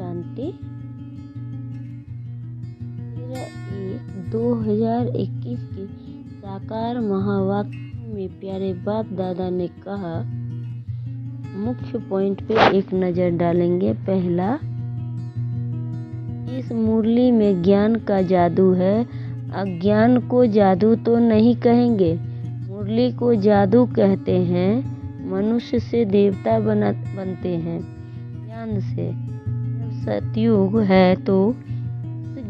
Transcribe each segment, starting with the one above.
शांति। 2021 के साकार महावाक्य में प्यारे बाप दादा ने कहा, मुख्य पॉइंट पे एक नज़र डालेंगे। पहला, इस मुरली में ज्ञान का जादू है। अज्ञान को जादू तो नहीं कहेंगे, मुरली को जादू कहते हैं। मनुष्य से देवता बनते हैं ज्ञान से। जब सतयुग है तो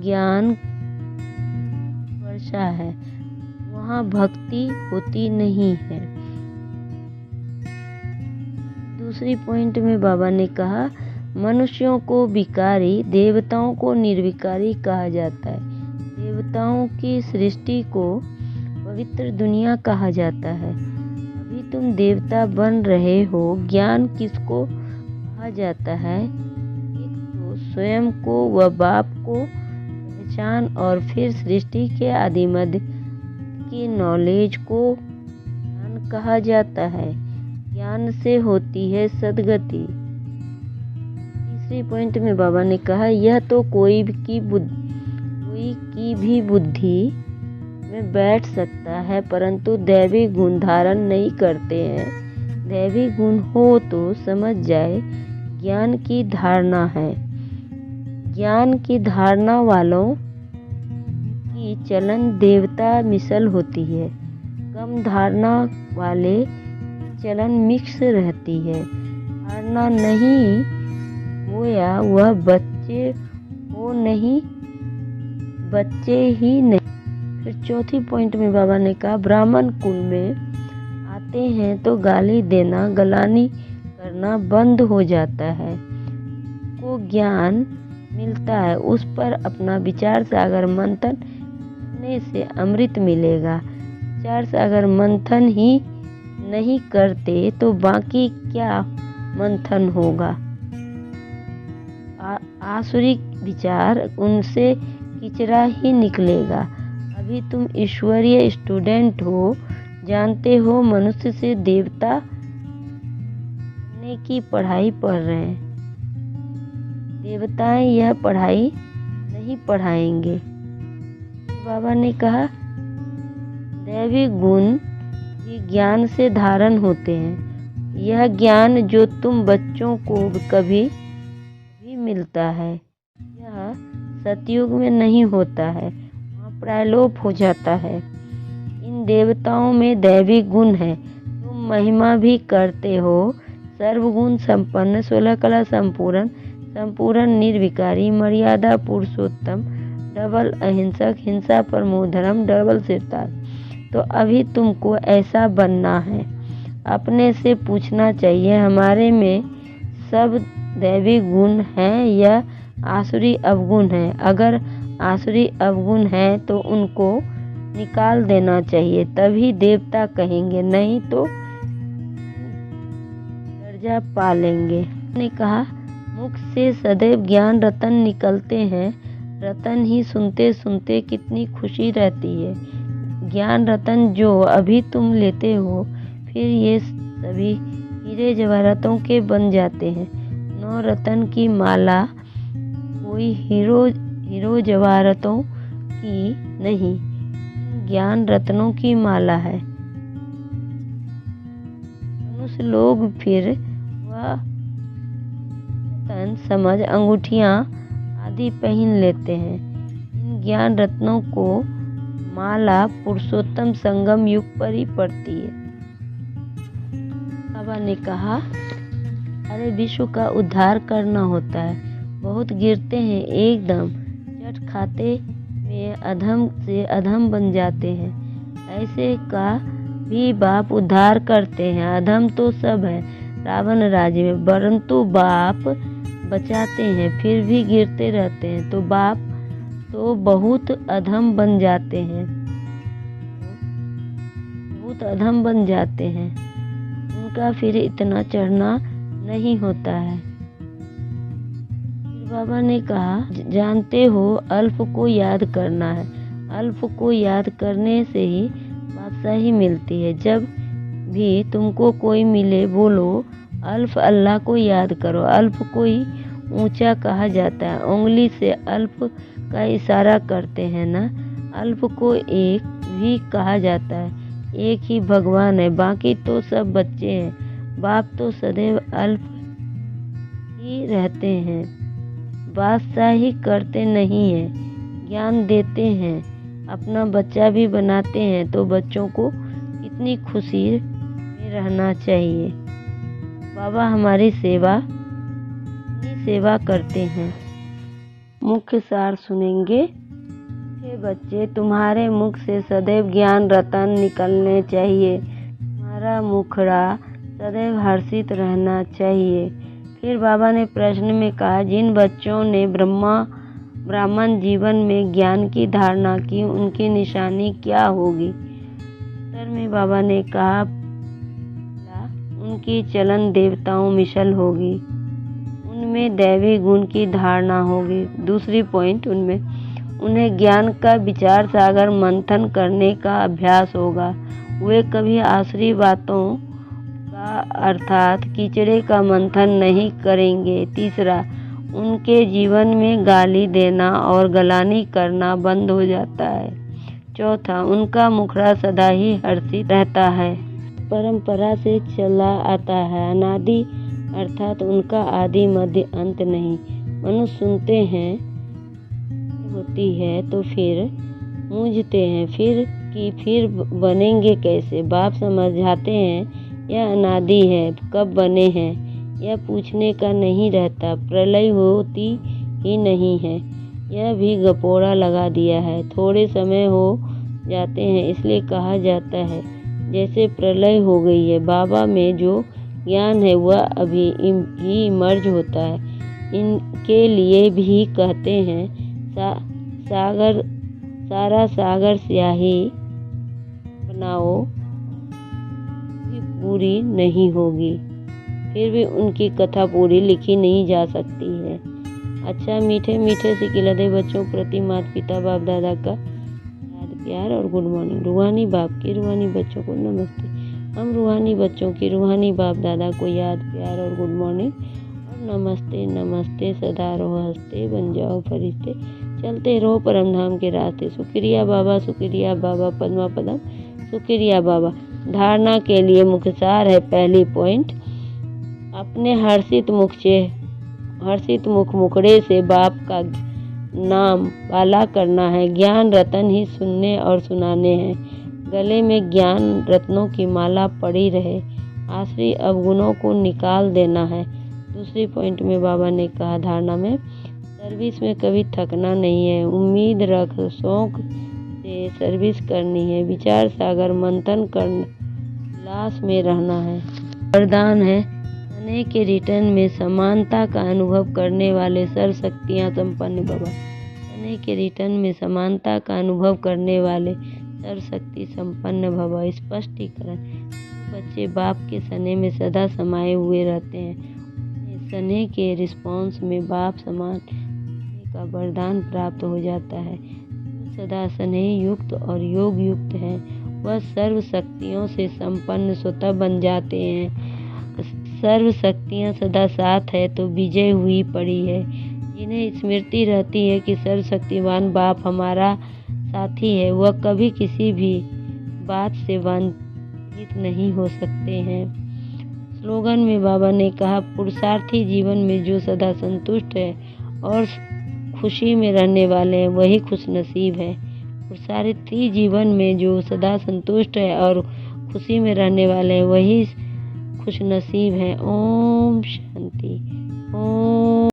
ज्ञान वर्षा है, वहाँ भक्ति होती नहीं है। दूसरी पॉइंट में बाबा ने कहा, मनुष्यों को विकारी, देवताओं को निर्विकारी कहा जाता है। देवताओं की सृष्टि को पवित्र दुनिया कहा जाता है। अभी तुम देवता बन रहे हो। ज्ञान किसको कहा जाता है? एक तो स्वयं को व बाप को पहचान, और फिर सृष्टि के आदिमध्य की नॉलेज को ज्ञान कहा जाता है। ज्ञान से होती है सद्गति। तीसरी पॉइंट में बाबा ने कहा, यह तो कोई की भी बुद्धि में बैठ सकता है, परंतु दैवी गुण धारण नहीं करते हैं। दैवी गुण हो तो समझ जाए ज्ञान की धारणा है। ज्ञान की धारणा वालों की चलन देवता मिसल होती है। कम धारणा वाले चलन मिक्स रहती है। धारणा नहीं होया वह बच्चे हो नहीं, बच्चे ही नहीं। फिर चौथी पॉइंट में बाबा ने कहा, ब्राह्मण कुल में आते हैं तो गाली देना, गलानी करना बंद हो जाता है। को ज्ञान मिलता है, उस पर अपना विचार सागर मंथन करने से अमृत मिलेगा। विचार सागर मंथन ही नहीं करते तो बाकी क्या मंथन होगा? आसुरी विचार, उनसे किचरा ही निकलेगा। अभी तुम ईश्वरीय स्टूडेंट हो, जानते हो मनुष्य से देवता बनने की पढ़ाई पढ़ रहे हैं। देवताएं यह पढ़ाई नहीं पढ़ाएंगे। बाबा ने कहा, दैवी गुण ये ज्ञान से धारण होते हैं। यह ज्ञान जो तुम बच्चों को कभी भी मिलता है, यह सतयुग में नहीं होता है, वहाँ प्रायलोप हो जाता है। इन देवताओं में दैवी गुण है। तुम महिमा भी करते हो। सर्वगुण संपन्न, 16 कला संपूर्ण निर्विकारी, मर्यादा पुरुषोत्तम, डबल अहिंसक, हिंसा परमो धर्म, डबल सिरताज। तो अभी तुमको ऐसा बनना है। अपने से पूछना चाहिए, हमारे में सब दैवी गुण हैं या आसुरी अवगुण है? अगर आसुरी अवगुण है तो उनको निकाल देना चाहिए, तभी देवता कहेंगे, नहीं तो दर्जा पा लेंगे। ने कहा, मुख से सदैव ज्ञान रतन निकलते हैं। रतन ही सुनते सुनते कितनी खुशी रहती है। ज्ञान रतन जो अभी तुम लेते हो, फिर ये सभी हीरे जवाहरातों के बन जाते हैं। 9 रतन की माला कोई हीरो जवाहरातों की नहीं, ज्ञान रत्नों की माला है। मनुष्य लोग फिर वह रतन समझ अंगूठियां आदि पहन लेते हैं। इन ज्ञान रत्नों को माला पुरुषोत्तम संगम युग पर ही पड़ती है। बाबा ने कहा, अरे विश्व का उद्धार करना होता है। बहुत गिरते हैं, एकदम चट खाते में अधम से अधम बन जाते हैं। ऐसे का भी बाप उद्धार करते हैं। अधम तो सब है रावण राज्य में, परंतु बाप बचाते हैं, फिर भी गिरते रहते हैं तो बाप तो बहुत अधम बन जाते हैं, बहुत अधम बन जाते हैं। उनका फिर इतना चढ़ना नहीं होता है। बाबा ने कहा, जानते हो अल्प को याद करना है। अल्प को याद करने से ही बादशाही मिलती है। जब भी तुमको कोई मिले, बोलो अल्फ अल्लाह को याद करो। अल्फ कोई ऊंचा कहा जाता है। उंगली से अल्प का इशारा करते हैं ना। अल्प को एक भी कहा जाता है। एक ही भगवान है, बाकी तो सब बच्चे हैं। बाप तो सदैव अल्प ही रहते हैं, बादशाही करते नहीं हैं, ज्ञान देते हैं, अपना बच्चा भी बनाते हैं। तो बच्चों को कितनी खुशी में रहना चाहिए। बाबा हमारी सेवा करते हैं। मुख्य सार सुनेंगे। हे बच्चे, तुम्हारे मुख से सदैव ज्ञान रतन निकलने चाहिए। तुम्हारा मुखड़ा सदैव हर्षित रहना चाहिए। फिर बाबा ने प्रश्न में कहा, जिन बच्चों ने ब्राह्मण जीवन में ज्ञान की धारणा की, उनकी निशानी क्या होगी? उत्तर में बाबा ने कहा, उनकी चलन देवताओं मिशल होगी, उनमें दैवी गुण की धारणा होगी। दूसरी पॉइंट, उन्हें ज्ञान का विचार सागर मंथन करने का अभ्यास होगा। वे कभी आसुरी बातों का अर्थात कीचड़े का मंथन नहीं करेंगे। तीसरा, उनके जीवन में गाली देना और गलानी करना बंद हो जाता है। चौथा, उनका मुखड़ा सदा ही हर्षित रहता है, परंपरा से चला आता है, अनादि अर्थात उनका आदि मध्य अंत नहीं। मनुष्य सुनते हैं होती है तो फिर मूंझते हैं फिर बनेंगे कैसे। बाप समझाते हैं यह अनादि है, कब बने हैं यह पूछने का नहीं रहता, प्रलय होती ही नहीं है, यह भी गपोड़ा लगा दिया है। थोड़े समय हो जाते हैं इसलिए कहा जाता है जैसे प्रलय हो गई है। बाबा में जो ज्ञान है वह अभी ही इमर्ज होता है। इनके लिए भी कहते हैं सारा सागर स्याही बनाओ भी पूरी नहीं होगी। फिर भी उनकी कथा पूरी लिखी नहीं जा सकती है। अच्छा, मीठे मीठे से खिलाते बच्चों प्रति माता पिता बाप दादा का याद प्यार और गुड मॉर्निंग। रूहानी बाप की रूहानी बच्चों को नमस्ते। हम रूहानी बच्चों की रूहानी बाप दादा को याद प्यार और गुड मॉर्निंग और नमस्ते। नमस्ते सदा रहो हंसते, बन जाओ फरिश्ते, चलते रहो परम धाम के रास्ते। शुक्रिया बाबा पद्मा पदम शुक्रिया बाबा। धारणा के लिए मुख्य सार है। पहली पॉइंट, अपने हर्षित मुखड़े से बाप का नाम पाला करना है। ज्ञान रतन ही सुनने और सुनाने हैं। गले में ज्ञान रत्नों की माला पड़ी रहे। आश्री अवगुणों को निकाल देना है। दूसरी पॉइंट में बाबा ने कहा, धारणा में सर्विस में कभी थकना नहीं है। उम्मीद रख शौक से सर्विस करनी है। विचार सागर मंथन कर लाश में रहना है। वरदान है, सने के रिटर्न में समानता का अनुभव करने वाले सर्वशक्तियाँ संपन्न बाबा। सने के रिटर्न में समानता का अनुभव करने वाले सर्वशक्ति संपन्न भव। स्पष्टीकरण, बच्चे बाप के सने में सदा समाये हुए रहते हैं। सने के रिस्पॉन्स में बाप समान का वरदान प्राप्त हो जाता है। सदा स्नेह युक्त और योग युक्त है, वह सर्व शक्तियों से संपन्न स्वतः बन जाते हैं। सर्व शक्तियाँ सदा साथ है तो विजय हुई पड़ी है। जिन्हें स्मृति रहती है कि सर्वशक्तिवान बाप हमारा साथी है, वह कभी किसी भी बात से वंचित नहीं हो सकते हैं। स्लोगन में बाबा ने कहा, पुरुषार्थी जीवन में जो सदा संतुष्ट है और खुशी में रहने वाले हैं वही खुश नसीब है। पुरुषार्थी जीवन में जो सदा संतुष्ट है और खुशी में रहने वाले हैं वही खुश नसीब है। ओम शांति। ओम